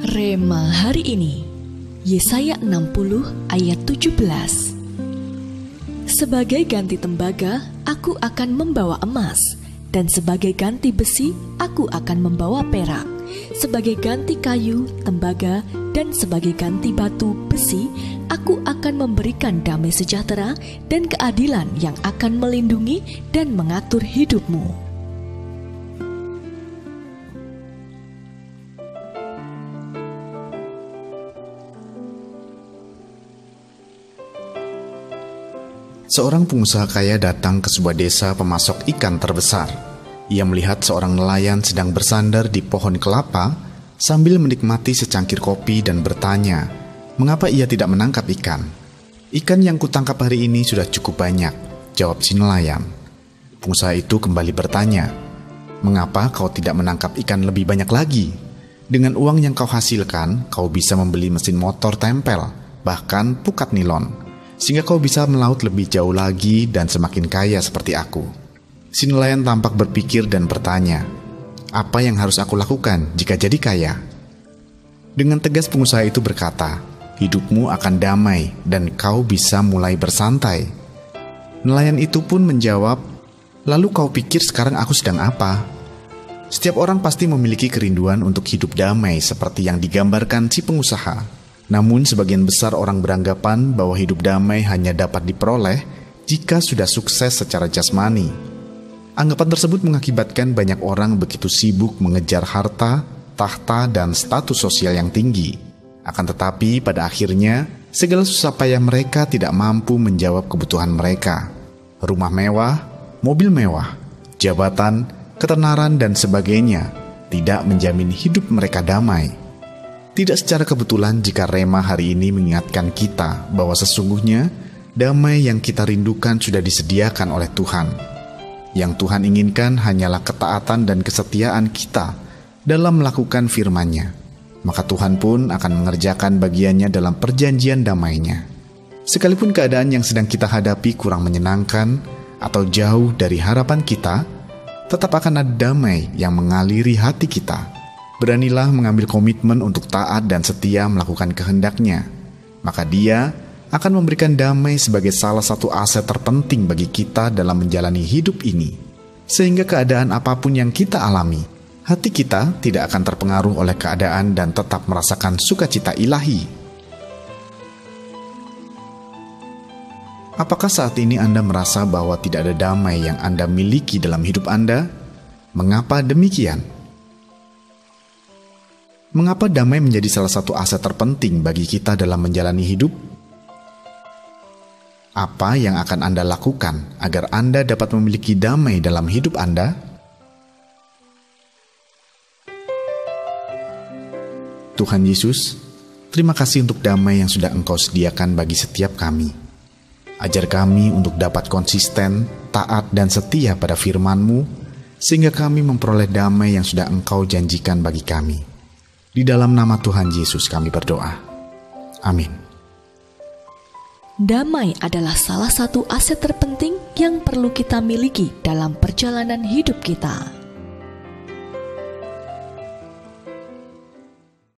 Rema hari ini, Yesaya 60 ayat 17. Sebagai ganti tembaga, aku akan membawa emas, dan sebagai ganti besi, aku akan membawa perak. Sebagai ganti kayu, tembaga, dan sebagai ganti batu, besi, aku akan memberikan damai sejahtera dan keadilan yang akan melindungi dan mengatur hidupmu. Seorang pengusaha kaya datang ke sebuah desa pemasok ikan terbesar. Ia melihat seorang nelayan sedang bersandar di pohon kelapa sambil menikmati secangkir kopi dan bertanya, mengapa ia tidak menangkap ikan? Ikan yang kutangkap hari ini sudah cukup banyak, jawab si nelayan. Pengusaha itu kembali bertanya, mengapa kau tidak menangkap ikan lebih banyak lagi? Dengan uang yang kau hasilkan, kau bisa membeli mesin motor tempel, bahkan pukat nilon, sehingga kau bisa melaut lebih jauh lagi dan semakin kaya seperti aku. Si nelayan tampak berpikir dan bertanya, apa yang harus aku lakukan jika jadi kaya? Dengan tegas pengusaha itu berkata, hidupmu akan damai dan kau bisa mulai bersantai. Nelayan itu pun menjawab, lalu kau pikir sekarang aku sedang apa? Setiap orang pasti memiliki kerinduan untuk hidup damai seperti yang digambarkan si pengusaha. Namun sebagian besar orang beranggapan bahwa hidup damai hanya dapat diperoleh jika sudah sukses secara jasmani. Anggapan tersebut mengakibatkan banyak orang begitu sibuk mengejar harta, tahta, dan status sosial yang tinggi. Akan tetapi pada akhirnya, segala susah payah mereka tidak mampu menjawab kebutuhan mereka. Rumah mewah, mobil mewah, jabatan, ketenaran, dan sebagainya tidak menjamin hidup mereka damai. Tidak secara kebetulan jika Rema hari ini mengingatkan kita bahwa sesungguhnya damai yang kita rindukan sudah disediakan oleh Tuhan. Yang Tuhan inginkan hanyalah ketaatan dan kesetiaan kita dalam melakukan firman-Nya. Maka Tuhan pun akan mengerjakan bagiannya dalam perjanjian damai-Nya. Sekalipun keadaan yang sedang kita hadapi kurang menyenangkan atau jauh dari harapan kita, tetap akan ada damai yang mengaliri hati kita. Beranilah mengambil komitmen untuk taat dan setia melakukan kehendak-Nya. Maka Dia akan memberikan damai sebagai salah satu aset terpenting bagi kita dalam menjalani hidup ini. Sehingga keadaan apapun yang kita alami, hati kita tidak akan terpengaruh oleh keadaan dan tetap merasakan sukacita ilahi. Apakah saat ini Anda merasa bahwa tidak ada damai yang Anda miliki dalam hidup Anda? Mengapa demikian? Mengapa damai menjadi salah satu aset terpenting bagi kita dalam menjalani hidup? Apa yang akan Anda lakukan agar Anda dapat memiliki damai dalam hidup Anda? Tuhan Yesus, terima kasih untuk damai yang sudah Engkau sediakan bagi setiap kami. Ajar kami untuk dapat konsisten, taat, dan setia pada firman-Mu, sehingga kami memperoleh damai yang sudah Engkau janjikan bagi kami. Di dalam nama Tuhan Yesus kami berdoa. Amin. Damai adalah salah satu aset terpenting yang perlu kita miliki dalam perjalanan hidup kita.